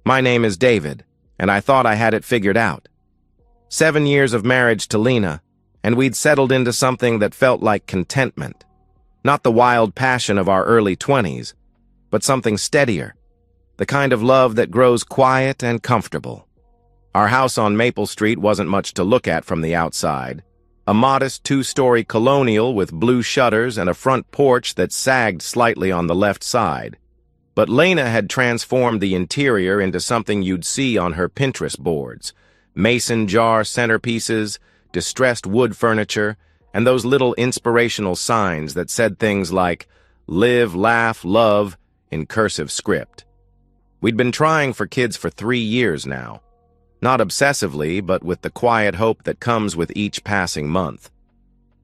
My name is David, and I thought I had it figured out. 7 years of marriage to Lena, and we'd settled into something that felt like contentment. Not the wild passion of our early 20s, but something steadier, the kind of love that grows quiet and comfortable. Our house on Maple Street wasn't much to look at from the outside. A modest 2-story colonial with blue shutters and a front porch that sagged slightly on the left side. But Lena had transformed the interior into something you'd see on her Pinterest boards. Mason jar centerpieces, distressed wood furniture, and those little inspirational signs that said things like, "Live, laugh, love," in cursive script. We'd been trying for kids for 3 years now. Not obsessively, but with the quiet hope that comes with each passing month.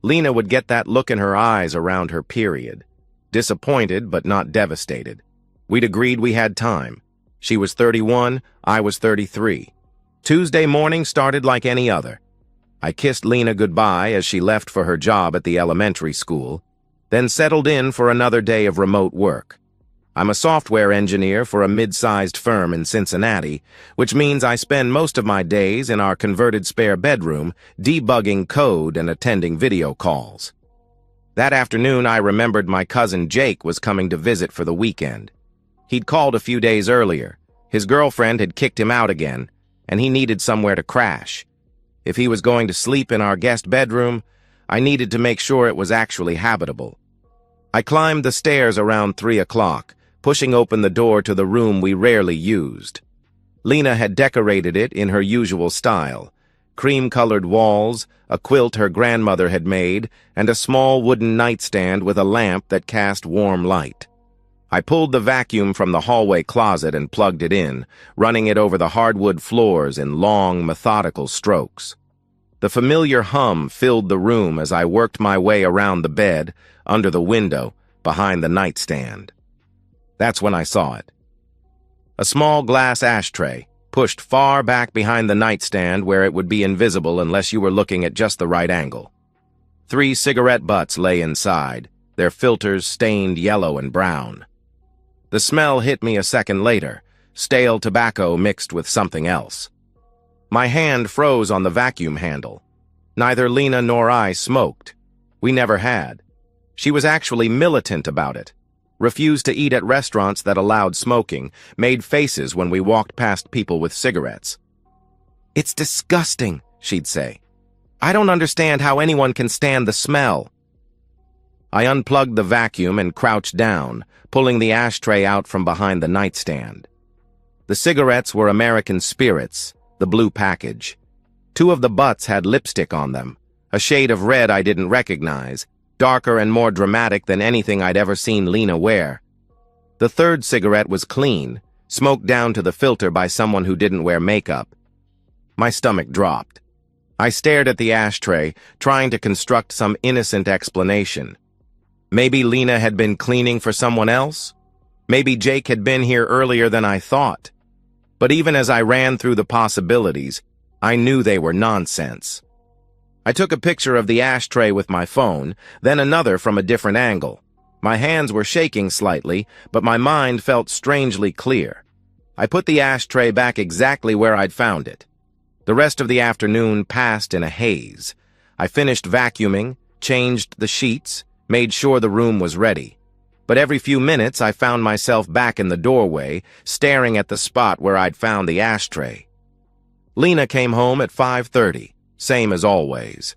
Lena would get that look in her eyes around her period. Disappointed, but not devastated. We'd agreed we had time. She was 31, I was 33. Tuesday morning started like any other. I kissed Lena goodbye as she left for her job at the elementary school, then settled in for another day of remote work. I'm a software engineer for a mid-sized firm in Cincinnati, which means I spend most of my days in our converted spare bedroom debugging code and attending video calls. That afternoon, I remembered my cousin Jake was coming to visit for the weekend. He'd called a few days earlier. His girlfriend had kicked him out again, and he needed somewhere to crash. If he was going to sleep in our guest bedroom, I needed to make sure it was actually habitable. I climbed the stairs around 3 o'clock, pushing open the door to the room we rarely used. Lena had decorated it in her usual style. Cream-colored walls, a quilt her grandmother had made, and a small wooden nightstand with a lamp that cast warm light. I pulled the vacuum from the hallway closet and plugged it in, running it over the hardwood floors in long, methodical strokes. The familiar hum filled the room as I worked my way around the bed, under the window, behind the nightstand. That's when I saw it. A small glass ashtray, pushed far back behind the nightstand where it would be invisible unless you were looking at just the right angle. 3 cigarette butts lay inside, their filters stained yellow and brown. The smell hit me a second later, stale tobacco mixed with something else. My hand froze on the vacuum handle. Neither Lena nor I smoked. We never had. She was actually militant about it. Refused to eat at restaurants that allowed smoking, made faces when we walked past people with cigarettes. "It's disgusting," she'd say. "I don't understand how anyone can stand the smell." I unplugged the vacuum and crouched down, pulling the ashtray out from behind the nightstand. The cigarettes were American Spirits, the blue package. 2 of the butts had lipstick on them, a shade of red I didn't recognize, darker and more dramatic than anything I'd ever seen Lena wear. The 3rd cigarette was clean, smoked down to the filter by someone who didn't wear makeup. My stomach dropped. I stared at the ashtray, trying to construct some innocent explanation. Maybe Lena had been cleaning for someone else? Maybe Jake had been here earlier than I thought. But even as I ran through the possibilities, I knew they were nonsense. I took a picture of the ashtray with my phone, then another from a different angle. My hands were shaking slightly, but my mind felt strangely clear. I put the ashtray back exactly where I'd found it. The rest of the afternoon passed in a haze. I finished vacuuming, changed the sheets, made sure the room was ready. But every few minutes I found myself back in the doorway, staring at the spot where I'd found the ashtray. Lena came home at 5:30. Same as always.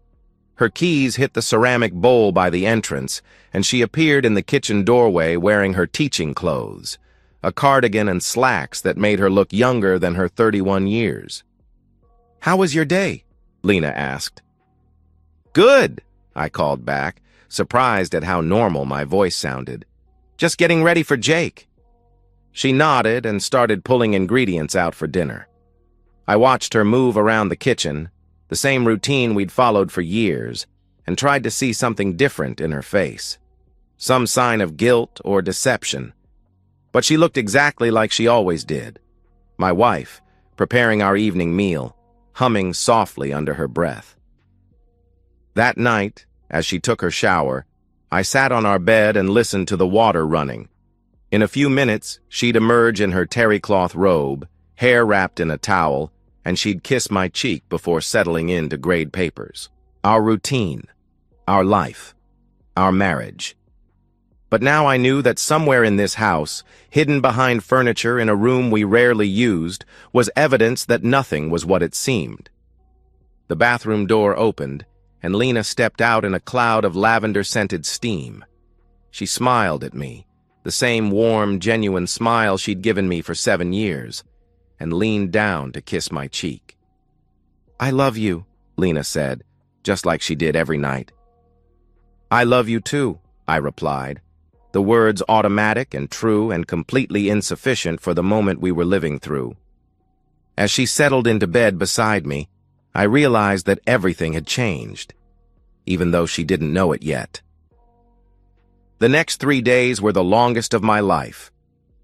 Her keys hit the ceramic bowl by the entrance, and she appeared in the kitchen doorway wearing her teaching clothes, a cardigan and slacks that made her look younger than her 31 years. "How was your day?" Lena asked. "Good," I called back, surprised at how normal my voice sounded. "Just getting ready for Jake." She nodded and started pulling ingredients out for dinner. I watched her move around the kitchen, the same routine we'd followed for years, and tried to see something different in her face. Some sign of guilt or deception. But she looked exactly like she always did. My wife, preparing our evening meal, humming softly under her breath. That night, as she took her shower, I sat on our bed and listened to the water running. In a few minutes, she'd emerge in her terry cloth robe, hair wrapped in a towel, and she'd kiss my cheek before settling in to grade papers. Our routine, our life, our marriage. But now I knew that somewhere in this house, hidden behind furniture in a room we rarely used, was evidence that nothing was what it seemed. The bathroom door opened, and Lena stepped out in a cloud of lavender-scented steam. She smiled at me, the same warm, genuine smile she'd given me for 7 years, and leaned down to kiss my cheek. "I love you," Lena said, just like she did every night. "I love you too," I replied, the words automatic and true and completely insufficient for the moment we were living through. As she settled into bed beside me, I realized that everything had changed, even though she didn't know it yet. The next 3 days were the longest of my life.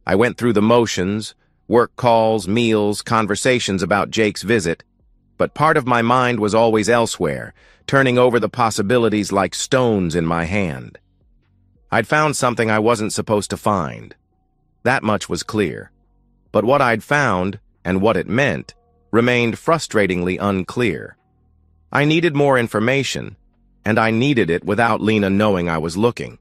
I went through the motions, work calls, meals, conversations about Jake's visit, but part of my mind was always elsewhere, turning over the possibilities like stones in my hand. I'd found something I wasn't supposed to find. That much was clear. But what I'd found, and what it meant, remained frustratingly unclear. I needed more information, and I needed it without Lena knowing I was looking.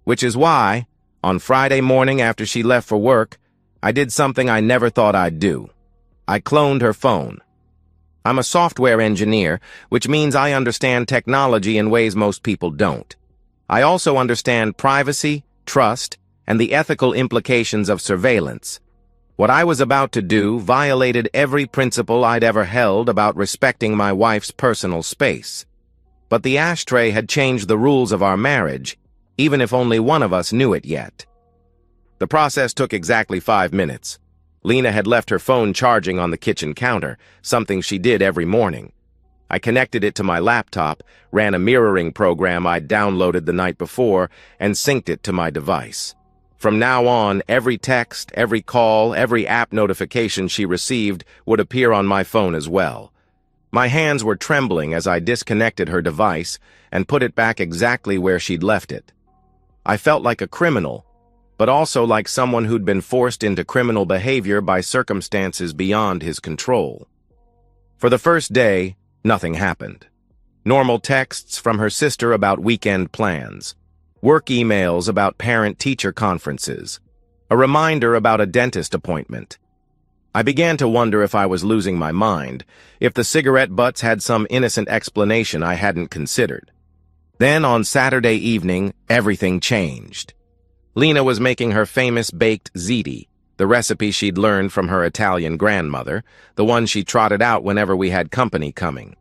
Which is why, on Friday morning after she left for work, I did something I never thought I'd do. I cloned her phone. I'm a software engineer, which means I understand technology in ways most people don't. I also understand privacy, trust, and the ethical implications of surveillance. What I was about to do violated every principle I'd ever held about respecting my wife's personal space. But the ashtray had changed the rules of our marriage, even if only one of us knew it yet. The process took exactly 5 minutes. Lena had left her phone charging on the kitchen counter, something she did every morning. I connected it to my laptop, ran a mirroring program I'd downloaded the night before, and synced it to my device. From now on, every text, every call, every app notification she received would appear on my phone as well. My hands were trembling as I disconnected her device and put it back exactly where she'd left it. I felt like a criminal, but also like someone who'd been forced into criminal behavior by circumstances beyond his control. For the first day, nothing happened. Normal texts from her sister about weekend plans, work emails about parent-teacher conferences, a reminder about a dentist appointment. I began to wonder if I was losing my mind, if the cigarette butts had some innocent explanation I hadn't considered. Then, on Saturday evening, everything changed. Lena was making her famous baked ziti, the recipe she'd learned from her Italian grandmother, the one she trotted out whenever we had company coming.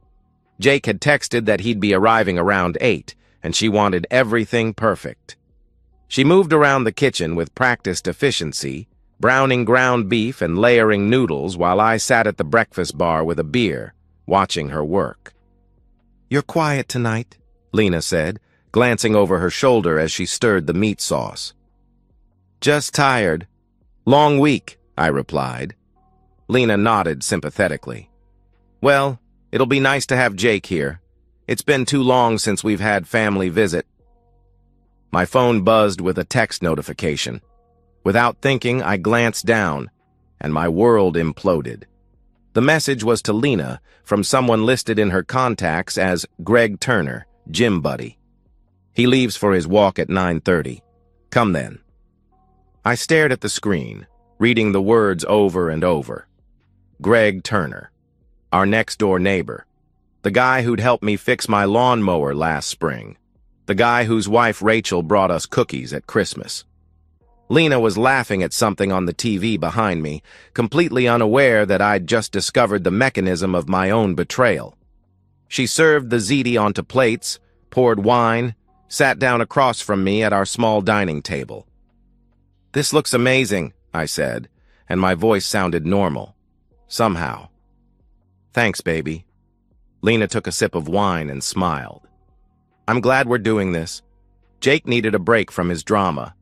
Jake had texted that he'd be arriving around 8, and she wanted everything perfect. She moved around the kitchen with practiced efficiency, browning ground beef and layering noodles while I sat at the breakfast bar with a beer, watching her work. "You're quiet tonight," Lena said, glancing over her shoulder as she stirred the meat sauce. "Just tired. Long week," I replied. Lena nodded sympathetically. "Well, it'll be nice to have Jake here. It's been too long since we've had family visit." My phone buzzed with a text notification. Without thinking, I glanced down, and my world imploded. The message was to Lena from someone listed in her contacts as Greg Turner, gym buddy. "He leaves for his walk at 9:30. Come then." I stared at the screen, reading the words over and over. Greg Turner, our next-door neighbor, the guy who'd helped me fix my lawnmower last spring, the guy whose wife Rachel brought us cookies at Christmas. Lena was laughing at something on the TV behind me, completely unaware that I'd just discovered the mechanism of my own betrayal. She served the ziti onto plates, poured wine, sat down across from me at our small dining table. "This looks amazing," I said, and my voice sounded normal. Somehow. "Thanks, baby." Lena took a sip of wine and smiled. "I'm glad we're doing this. Jake needed a break from his drama."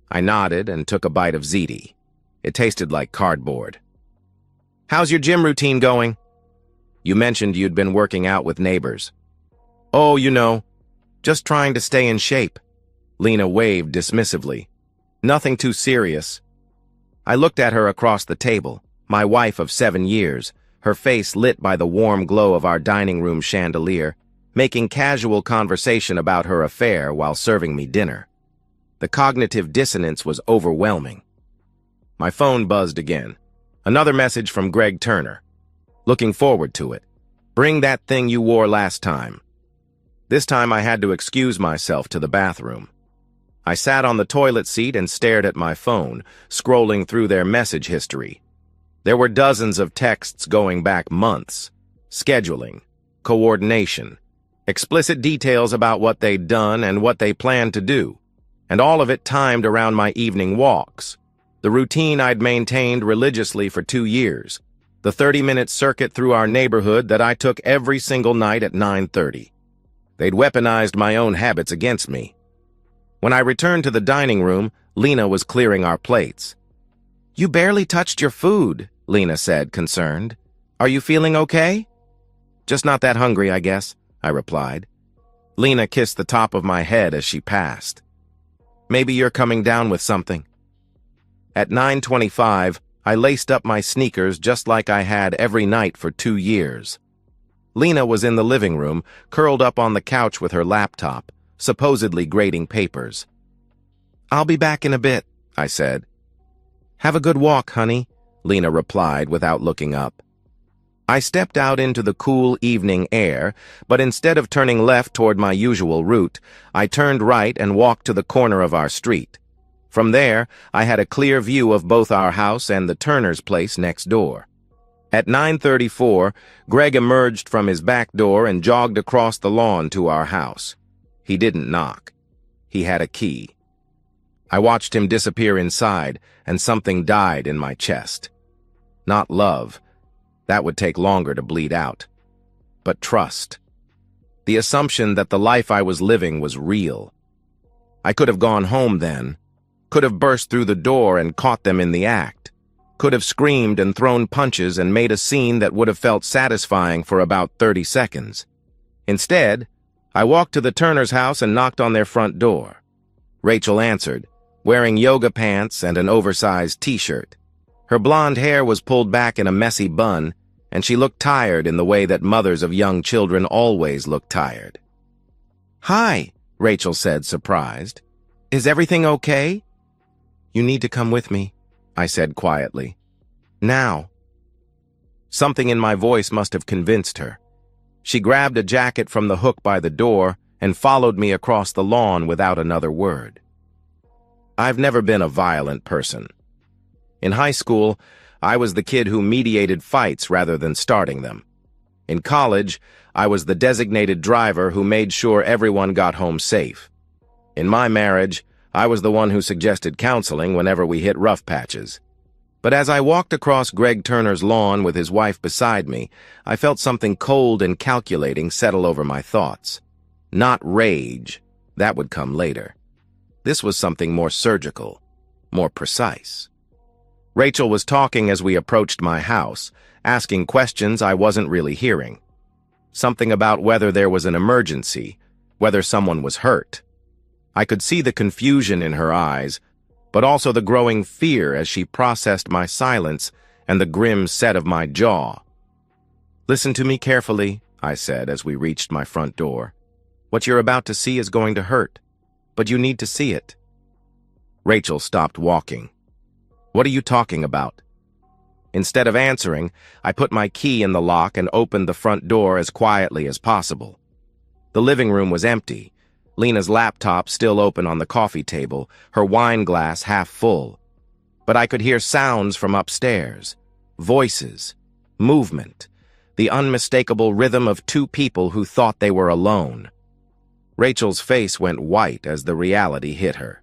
I nodded and took a bite of ziti. It tasted like cardboard. "How's your gym routine going?" "You mentioned you'd been working out with neighbors." "Oh, just trying to stay in shape." Lena waved dismissively. "Nothing too serious." I looked at her across the table. My wife of 7 years, her face lit by the warm glow of our dining room chandelier, making casual conversation about her affair while serving me dinner. The cognitive dissonance was overwhelming. My phone buzzed again. Another message from Greg Turner. Looking forward to it. Bring that thing you wore last time. This time I had to excuse myself to the bathroom. I sat on the toilet seat and stared at my phone, scrolling through their message history. There were dozens of texts going back months. Scheduling, coordination, explicit details about what they'd done and what they planned to do, and all of it timed around my evening walks, the routine I'd maintained religiously for 2 years, the 30-minute circuit through our neighborhood that I took every single night at 9:30. They'd weaponized my own habits against me. When I returned to the dining room, Lena was clearing our plates. "You barely touched your food," Lena said, concerned. "Are you feeling okay?" "Just not that hungry, I guess," I replied. Lena kissed the top of my head as she passed. "Maybe you're coming down with something." At 9:25, I laced up my sneakers just like I had every night for 2 years. Lena was in the living room, curled up on the couch with her laptop, supposedly grading papers. "I'll be back in a bit," I said. "Have a good walk, honey," Lena replied without looking up. I stepped out into the cool evening air, but instead of turning left toward my usual route, I turned right and walked to the corner of our street. From there, I had a clear view of both our house and the Turner's place next door. At 9:34, Greg emerged from his back door and jogged across the lawn to our house. He didn't knock. He had a key. I watched him disappear inside, and something died in my chest. Not love. That would take longer to bleed out. But trust. The assumption that the life I was living was real. I could have gone home then, could have burst through the door and caught them in the act, could have screamed and thrown punches and made a scene that would have felt satisfying for about 30 seconds. Instead, I walked to the Turner's house and knocked on their front door. Rachel answered, wearing yoga pants and an oversized t-shirt. Her blonde hair was pulled back in a messy bun, and she looked tired in the way that mothers of young children always look tired. "Hi," Rachel said, surprised. "Is everything okay?" "You need to come with me," I said quietly. "Now." Something in my voice must have convinced her. She grabbed a jacket from the hook by the door and followed me across the lawn without another word. I've never been a violent person. In high school, I was the kid who mediated fights rather than starting them. In college, I was the designated driver who made sure everyone got home safe. In my marriage, I was the one who suggested counseling whenever we hit rough patches. But as I walked across Greg Turner's lawn with his wife beside me, I felt something cold and calculating settle over my thoughts. Not rage. That would come later. This was something more surgical, more precise. Rachel was talking as we approached my house, asking questions I wasn't really hearing. Something about whether there was an emergency, whether someone was hurt. I could see the confusion in her eyes, but also the growing fear as she processed my silence and the grim set of my jaw. "Listen to me carefully," I said as we reached my front door. "What you're about to see is going to hurt, but you need to see it." Rachel stopped walking. "What are you talking about?" Instead of answering, I put my key in the lock and opened the front door as quietly as possible. The living room was empty. Lena's laptop still open on the coffee table, her wine glass half full. But I could hear sounds from upstairs, voices, movement, the unmistakable rhythm of two people who thought they were alone. Rachel's face went white as the reality hit her.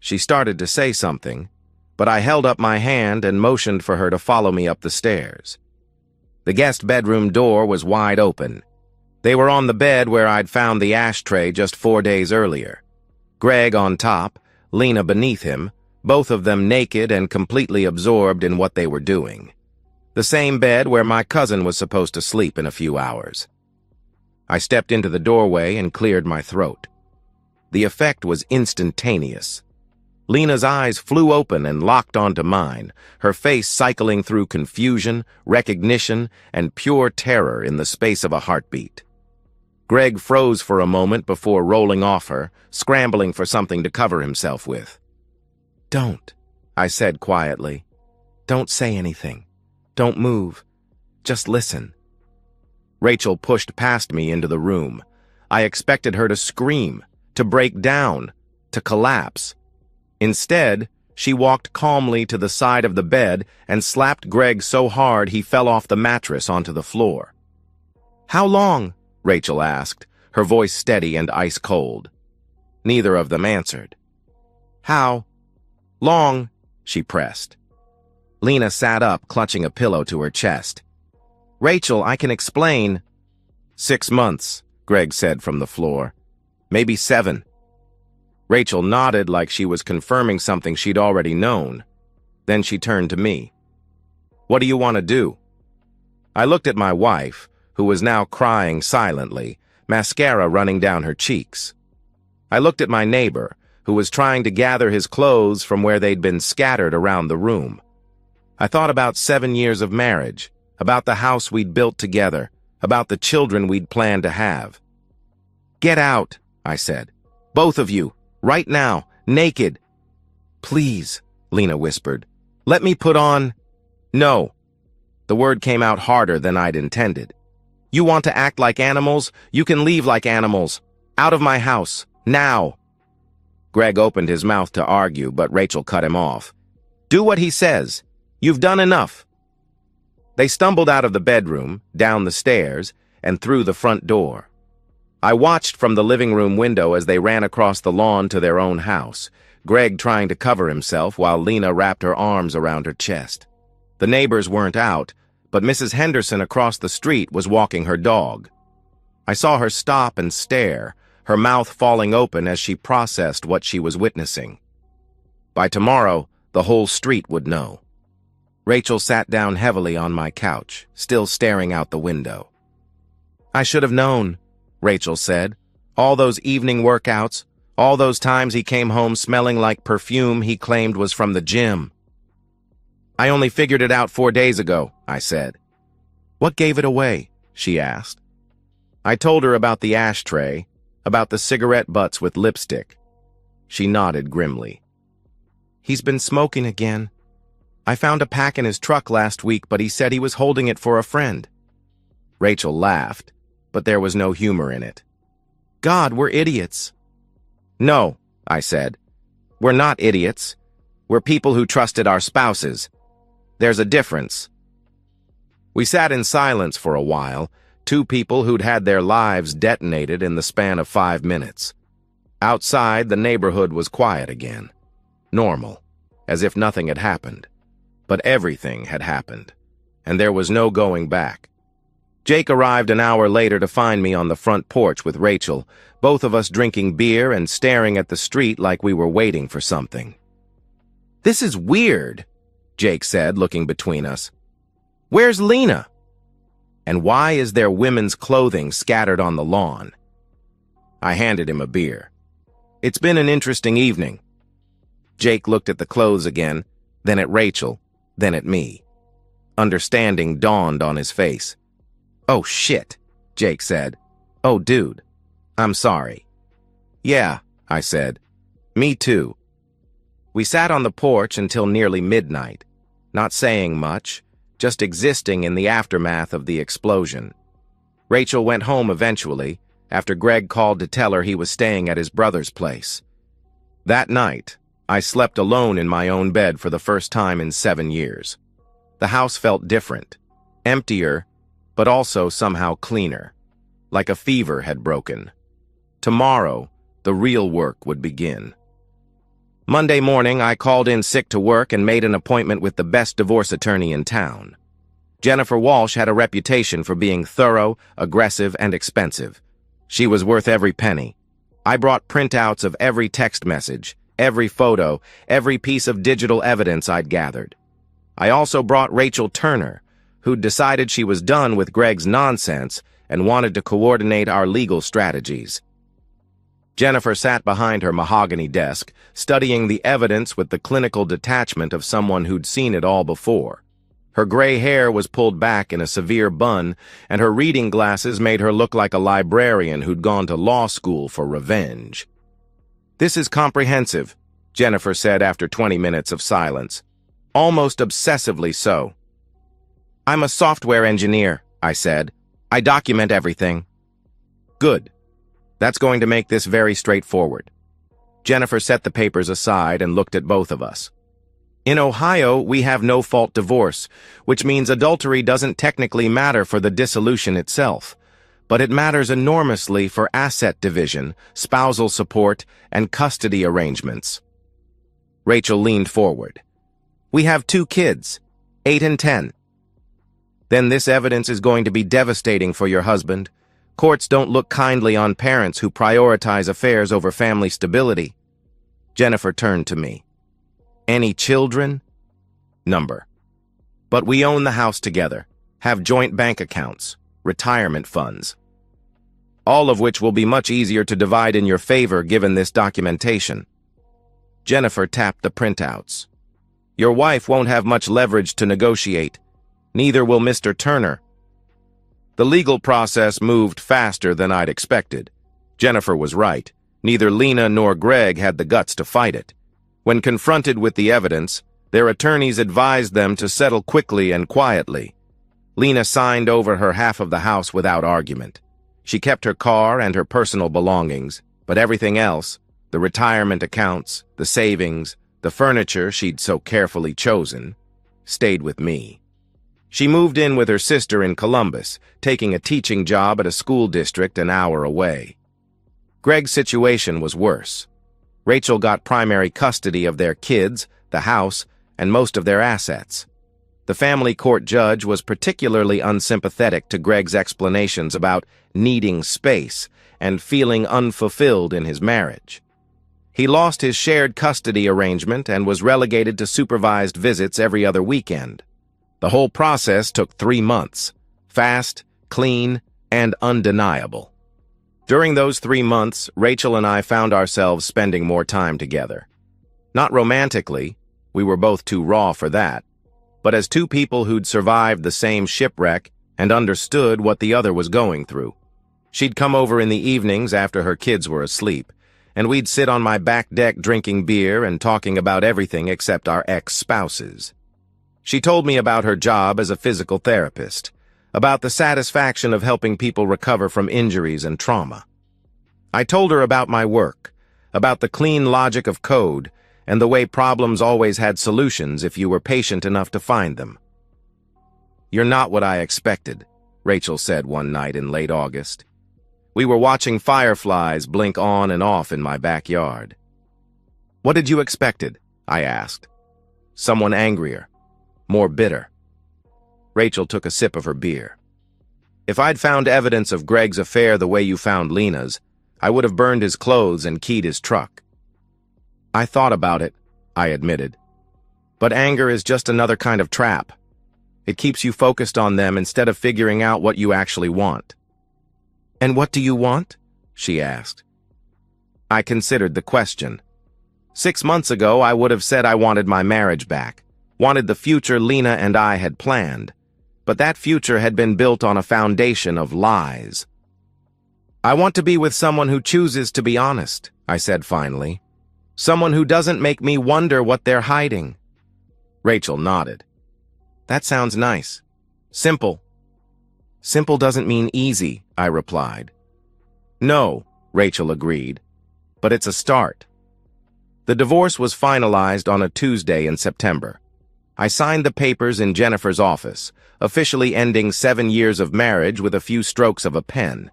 She started to say something, but I held up my hand and motioned for her to follow me up the stairs. The guest bedroom door was wide open. They were on the bed where I'd found the ashtray just 4 days earlier. Greg on top, Lena beneath him, both of them naked and completely absorbed in what they were doing. The same bed where my cousin was supposed to sleep in a few hours. I stepped into the doorway and cleared my throat. The effect was instantaneous. Lena's eyes flew open and locked onto mine, her face cycling through confusion, recognition, and pure terror in the space of a heartbeat. Greg froze for a moment before rolling off her, scrambling for something to cover himself with. "Don't," I said quietly. "Don't say anything. Don't move. Just listen." Rachel pushed past me into the room. I expected her to scream, to break down, to collapse. Instead, she walked calmly to the side of the bed and slapped Greg so hard he fell off the mattress onto the floor. "How long?" Rachel asked, her voice steady and ice-cold. Neither of them answered. "How long?" she pressed. Lena sat up, clutching a pillow to her chest. "Rachel, I can explain." "6 months," Greg said from the floor. "Maybe 7. Rachel nodded like she was confirming something she'd already known. Then she turned to me. "What do you want to do?" I looked at my wife, who was now crying silently, mascara running down her cheeks. I looked at my neighbor, who was trying to gather his clothes from where they'd been scattered around the room. I thought about 7 years of marriage, about the house we'd built together, about the children we'd planned to have. "Get out," I said. "Both of you, right now, naked." "Please," Lena whispered. "Let me put on—" "No." The word came out harder than I'd intended. "You want to act like animals? You can leave like animals. Out of my house. Now." Greg opened his mouth to argue, but Rachel cut him off. "Do what he says. You've done enough." They stumbled out of the bedroom, down the stairs, and through the front door. I watched from the living room window as they ran across the lawn to their own house, Greg trying to cover himself while Lena wrapped her arms around her chest. The neighbors weren't out, but Mrs. Henderson across the street was walking her dog. I saw her stop and stare, her mouth falling open as she processed what she was witnessing. By tomorrow, the whole street would know. Rachel sat down heavily on my couch, still staring out the window. "I should have known," Rachel said. "All those evening workouts, all those times he came home smelling like perfume he claimed was from the gym." "I only figured it out 4 days ago," I said. "What gave it away?" she asked. I told her about the ashtray, about the cigarette butts with lipstick. She nodded grimly. "He's been smoking again. I found a pack in his truck last week, but he said he was holding it for a friend." Rachel laughed, but there was no humor in it. "God, we're idiots." "No," I said. "We're not idiots. We're people who trusted our spouses. There's a difference." We sat in silence for a while, two people who'd had their lives detonated in the span of 5 minutes. Outside, the neighborhood was quiet again. Normal, as if nothing had happened. But everything had happened, and there was no going back. Jake arrived an hour later to find me on the front porch with Rachel, both of us drinking beer and staring at the street like we were waiting for something. "This is weird," Jake said, looking between us. "Where's Lena? And why is there women's clothing scattered on the lawn?" I handed him a beer. "It's been an interesting evening." Jake looked at the clothes again, then at Rachel, then at me. Understanding dawned on his face. "Oh, shit," Jake said. "Oh, dude. I'm sorry." "Yeah," I said. "Me too." We sat on the porch until nearly midnight, not saying much, just existing in the aftermath of the explosion. Rachel went home eventually, after Greg called to tell her he was staying at his brother's place. That night, I slept alone in my own bed for the first time in 7 years. The house felt different, emptier, but also somehow cleaner, like a fever had broken. Tomorrow, the real work would begin. Monday morning, I called in sick to work and made an appointment with the best divorce attorney in town. Jennifer Walsh had a reputation for being thorough, aggressive, and expensive. She was worth every penny. I brought printouts of every text message, every photo, every piece of digital evidence I'd gathered. I also brought Rachel Turner, who'd decided she was done with Greg's nonsense and wanted to coordinate our legal strategies. Jennifer sat behind her mahogany desk, studying the evidence with the clinical detachment of someone who'd seen it all before. Her gray hair was pulled back in a severe bun, and her reading glasses made her look like a librarian who'd gone to law school for revenge. "This is comprehensive," Jennifer said after 20 minutes of silence. "Almost obsessively so." "I'm a software engineer," I said. "I document everything." "Good. That's going to make this very straightforward." Jennifer set the papers aside and looked at both of us. "In Ohio, we have no-fault divorce, which means adultery doesn't technically matter for the dissolution itself, but it matters enormously for asset division, spousal support, and custody arrangements." Rachel leaned forward. "We have 2 kids, 8 and 10. Then this evidence is going to be devastating for your husband. Courts don't look kindly on parents who prioritize affairs over family stability." Jennifer turned to me. "Any children?" "Number. But we own the house together, have joint bank accounts, retirement funds. All of which will be much easier to divide in your favor given this documentation." Jennifer tapped the printouts. "Your wife won't have much leverage to negotiate. Neither will Mr. Turner." The legal process moved faster than I'd expected. Jennifer was right. Neither Lena nor Greg had the guts to fight it. When confronted with the evidence, their attorneys advised them to settle quickly and quietly. Lena signed over her half of the house without argument. She kept her car and her personal belongings, but everything else, the retirement accounts, the savings, the furniture she'd so carefully chosen, stayed with me. She moved in with her sister in Columbus, taking a teaching job at a school district an hour away. Greg's situation was worse. Rachel got primary custody of their kids, the house, and most of their assets. The family court judge was particularly unsympathetic to Greg's explanations about needing space and feeling unfulfilled in his marriage. He lost his shared custody arrangement and was relegated to supervised visits every other weekend. The whole process took 3 months, fast, clean, and undeniable. During those 3 months, Rachel and I found ourselves spending more time together. Not romantically, we were both too raw for that, but as 2 people who'd survived the same shipwreck and understood what the other was going through. She'd come over in the evenings after her kids were asleep, and we'd sit on my back deck drinking beer and talking about everything except our ex-spouses. She told me about her job as a physical therapist, about the satisfaction of helping people recover from injuries and trauma. I told her about my work, about the clean logic of code, and the way problems always had solutions if you were patient enough to find them. "You're not what I expected," Rachel said one night in late August. We were watching fireflies blink on and off in my backyard. "What did you expected?" I asked. "Someone angrier, more bitter." Rachel took a sip of her beer. "If I'd found evidence of Greg's affair the way you found Lena's, I would have burned his clothes and keyed his truck." "I thought about it," I admitted. "But anger is just another kind of trap. It keeps you focused on them instead of figuring out what you actually want." "And what do you want?" she asked. I considered the question. 6 months ago, I would have said I wanted my marriage back, wanted the future Lena and I had planned. But that future had been built on a foundation of lies. "I want to be with someone who chooses to be honest," I said finally. "Someone who doesn't make me wonder what they're hiding." Rachel nodded. "That sounds nice. Simple." "Simple doesn't mean easy," I replied. "No," Rachel agreed, "but it's a start." The divorce was finalized on a Tuesday in September. I signed the papers in Jennifer's office, officially ending 7 years of marriage with a few strokes of a pen.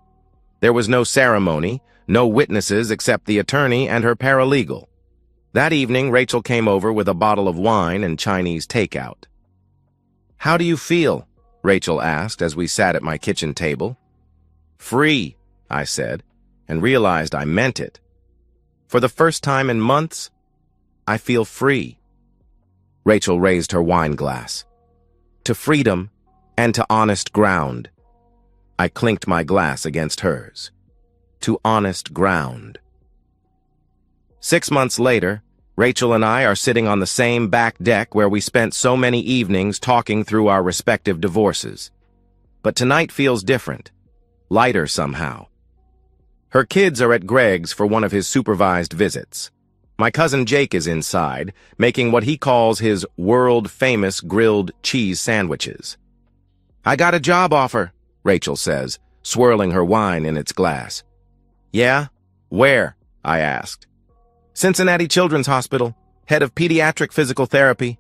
There was no ceremony, no witnesses except the attorney and her paralegal. That evening, Rachel came over with a bottle of wine and Chinese takeout. "How do you feel?" Rachel asked as we sat at my kitchen table. "Free," I said, and realized I meant it. For the first time in months, I feel free. Rachel raised her wine glass. "To freedom and to honest ground." I clinked my glass against hers. "To honest ground." 6 months later, Rachel and I are sitting on the same back deck where we spent so many evenings talking through our respective divorces. But tonight feels different, lighter somehow. Her kids are at Greg's for one of his supervised visits. My cousin Jake is inside, making what he calls his world-famous grilled cheese sandwiches. "I got a job offer," Rachel says, swirling her wine in its glass. "Yeah? Where?" I asked. "Cincinnati Children's Hospital, head of pediatric physical therapy."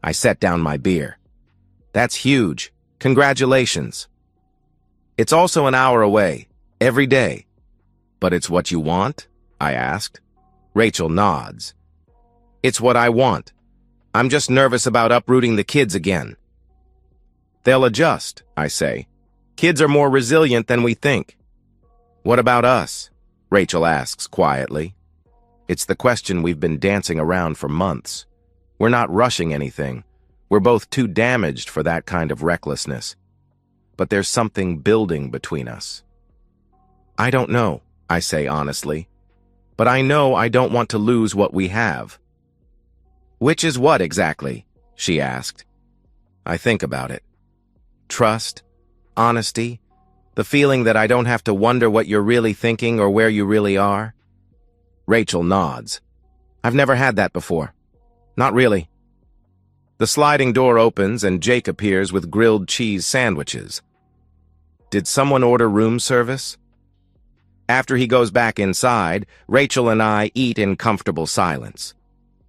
I set down my beer. "That's huge. Congratulations." "It's also an hour away, every day." "But it's what you want?" I asked. Rachel nods. "It's what I want. I'm just nervous about uprooting the kids again." "They'll adjust," I say. "Kids are more resilient than we think." "What about us?" Rachel asks quietly. It's the question we've been dancing around for months. We're not rushing anything. We're both too damaged for that kind of recklessness. But there's something building between us. "I don't know," I say honestly. "But I know I don't want to lose what we have." "Which is what exactly?" she asked. I think about it. Trust, honesty, the feeling that I don't have to wonder what you're really thinking or where you really are. Rachel nods. "I've never had that before. Not really." The sliding door opens and Jake appears with grilled cheese sandwiches. Did someone order room service? After he goes back inside, Rachel and I eat in comfortable silence.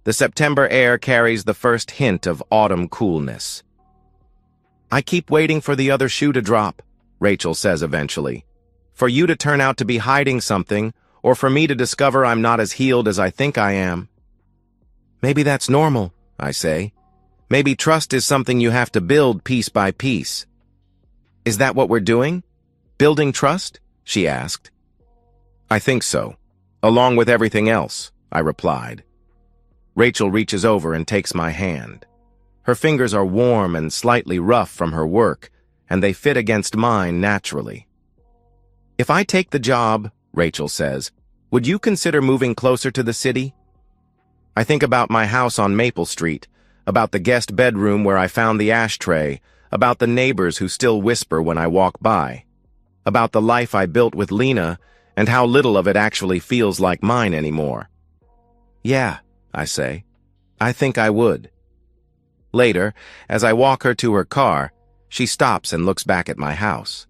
The September air carries the first hint of autumn coolness. "I keep waiting for the other shoe to drop," Rachel says eventually. "For you to turn out to be hiding something, or for me to discover I'm not as healed as I think I am." "Maybe that's normal," I say. "Maybe trust is something you have to build piece by piece." "Is that what we're doing? Building trust?" she asked. "I think so, along with everything else," I replied. Rachel reaches over and takes my hand. Her fingers are warm and slightly rough from her work, and they fit against mine naturally. "If I take the job," Rachel says, "would you consider moving closer to the city?" I think about my house on Maple Street, about the guest bedroom where I found the ashtray, about the neighbors who still whisper when I walk by, about the life I built with Lena and how little of it actually feels like mine anymore. "Yeah," I say, "I think I would." Later, as I walk her to her car, she stops and looks back at my house.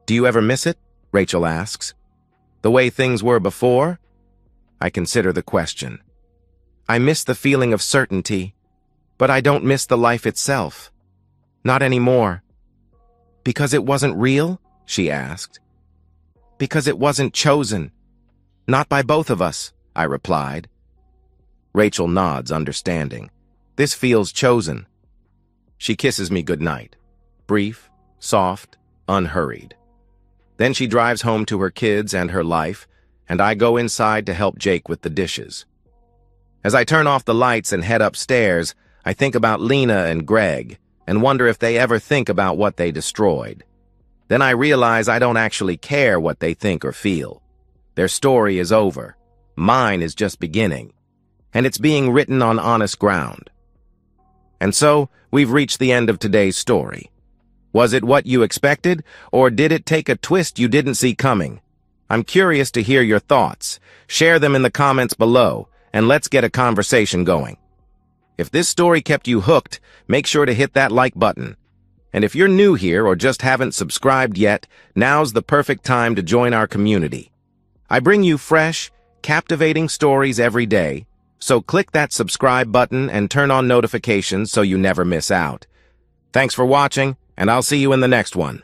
"Do you ever miss it?" Rachel asks. "The way things were before?" I consider the question. "I miss the feeling of certainty, but I don't miss the life itself. Not anymore." "Because it wasn't real?" she asked. "Because it wasn't chosen. Not by both of us," I replied. Rachel nods, understanding. This feels chosen. She kisses me goodnight. Brief, soft, unhurried. Then she drives home to her kids and her life, and I go inside to help Jake with the dishes. As I turn off the lights and head upstairs, I think about Lena and Greg and wonder if they ever think about what they destroyed. Then I realize I don't actually care what they think or feel. Their story is over. Mine is just beginning, and it's being written on honest ground. And so, we've reached the end of today's story. Was it what you expected, or did it take a twist you didn't see coming? I'm curious to hear your thoughts. Share them in the comments below, and let's get a conversation going. If this story kept you hooked, make sure to hit that like button. And if you're new here or just haven't subscribed yet, now's the perfect time to join our community. I bring you fresh, captivating stories every day, so click that subscribe button and turn on notifications so you never miss out. Thanks for watching, and I'll see you in the next one.